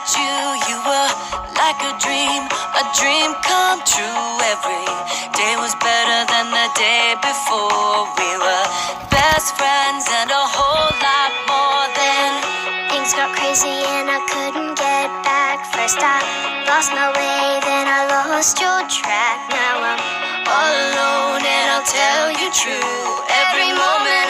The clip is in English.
met you, you were like a dream come true. Every day was better than the day before. We were best friends and a whole lot more than. Things got crazy and I couldn't get back. First I lost my way, then I lost your track. Now I'm All alone and I'll tell you true. Every moment